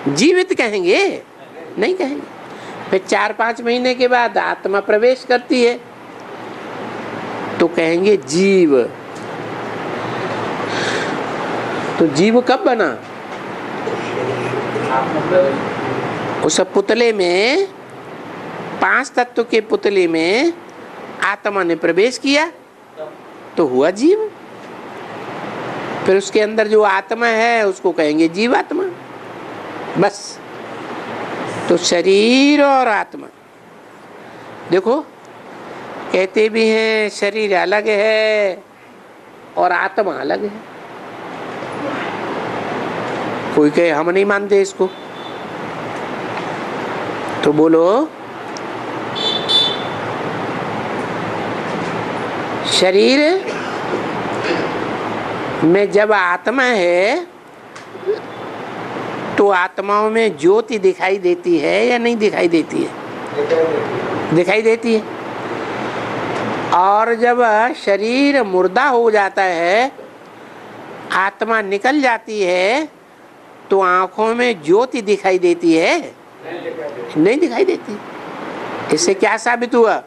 जीवित कहेंगे? नहीं कहेंगे। फिर 4-5 महीने के बाद आत्मा प्रवेश करती है तो कहेंगे जीव। तो जीव कब बना? उस पुतले में, 5 तत्व के पुतले में आत्मा ने प्रवेश किया तो हुआ जीव। फिर उसके अंदर जो आत्मा है उसको कहेंगे जीवात्मा। बस। तो शरीर और आत्मा, देखो कहते भी हैं शरीर अलग है और आत्मा अलग है। कोई कहे हम नहीं मानते इसको, तो बोलो शरीर में जब आत्मा है तो आत्माओं में ज्योति दिखाई देती है या नहीं दिखाई देती है? दिखाई देती है। और जब शरीर मुर्दा हो जाता है, आत्मा निकल जाती है, तो आंखों में ज्योति दिखाई देती है? नहीं दिखाई देती। इससे क्या साबित हुआ?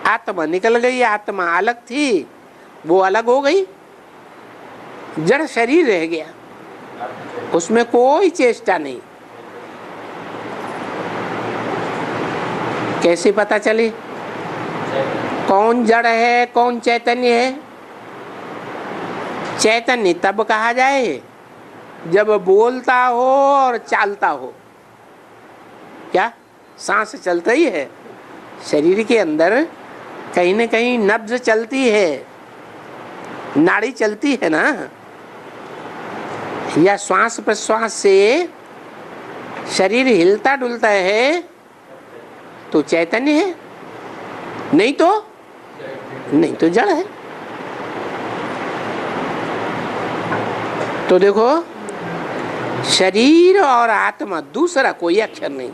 आत्मा निकल गई, आत्मा अलग थी, वो अलग हो गई, जड़ शरीर रह गया, उसमें कोई चेष्टा नहीं। कैसे पता चले कौन जड़ है कौन चैतन्य है? चैतन्य तब कहा जाए जब बोलता हो और चालता हो। क्या सांस चलता ही है? शरीर के अंदर कहीं न कहीं नब्ज चलती है, नाड़ी चलती है ना, या श्वास प्रश्वास से शरीर हिलता डुलता है तो चैतन्य है, नहीं तो जड़ है। तो देखो शरीर और आत्मा, दूसरा कोई अक्षर नहीं।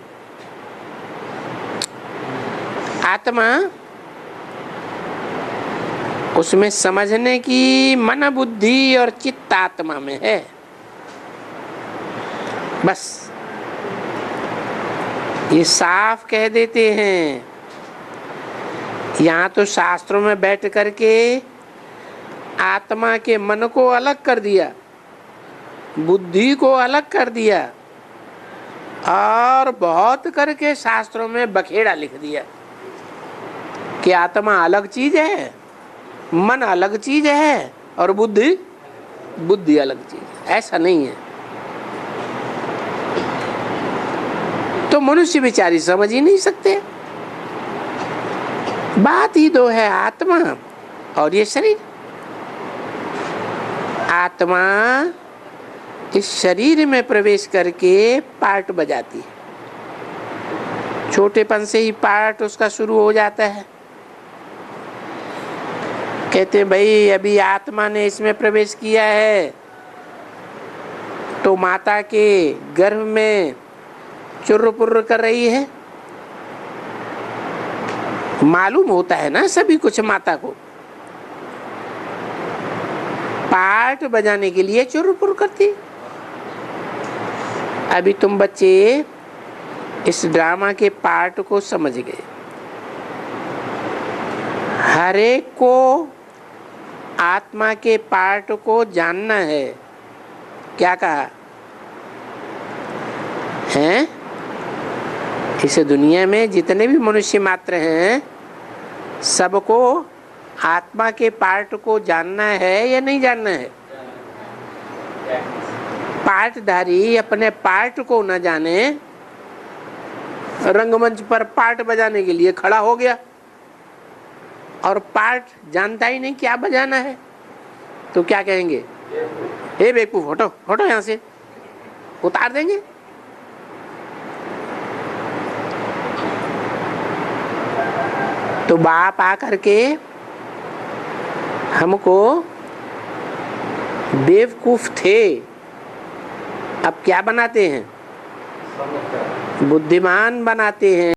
आत्मा उसमें समझने की मन बुद्धि और चित्त आत्मा में है, बस ये साफ कह देते हैं। यहाँ तो शास्त्रों में बैठ करके आत्मा के मन को अलग कर दिया, बुद्धि को अलग कर दिया, और बहुत करके शास्त्रों में बखेड़ा लिख दिया कि आत्मा अलग चीज है, मन अलग चीज है, और बुद्धि अलग चीज है। ऐसा नहीं है। तो मनुष्य बेचारी समझ ही नहीं सकते। बात ही दो है, आत्मा और ये शरीर। आत्मा इस शरीर में प्रवेश करके पार्ट बजाती है। छोटेपन से ही पार्ट उसका शुरू हो जाता है। कहते हैं भाई अभी आत्मा ने इसमें प्रवेश किया है तो माता के गर्भ में चुर्र पुर्र कर रही है। मालूम होता है ना सभी कुछ माता को, पार्ट बजाने के लिए चुर्र पुर्र करती। अभी तुम बच्चे इस ड्रामा के पार्ट को समझ गए। हर एक को आत्मा के पार्ट को जानना है। क्या कहा है? इस दुनिया में जितने भी मनुष्य मात्र हैं, सबको आत्मा के पार्ट को जानना है या नहीं जानना है? पार्टधारी अपने पार्ट को न जाने, रंगमंच पर पार्ट बजाने के लिए खड़ा हो गया और पार्ट जानता ही नहीं क्या बजाना है, तो क्या कहेंगे? हे बेवकूफ, हटो यहाँ से, उतार देंगे। तो बाप आकर के हमको बेवकूफ थे, अब क्या बनाते हैं? बुद्धिमान बनाते हैं।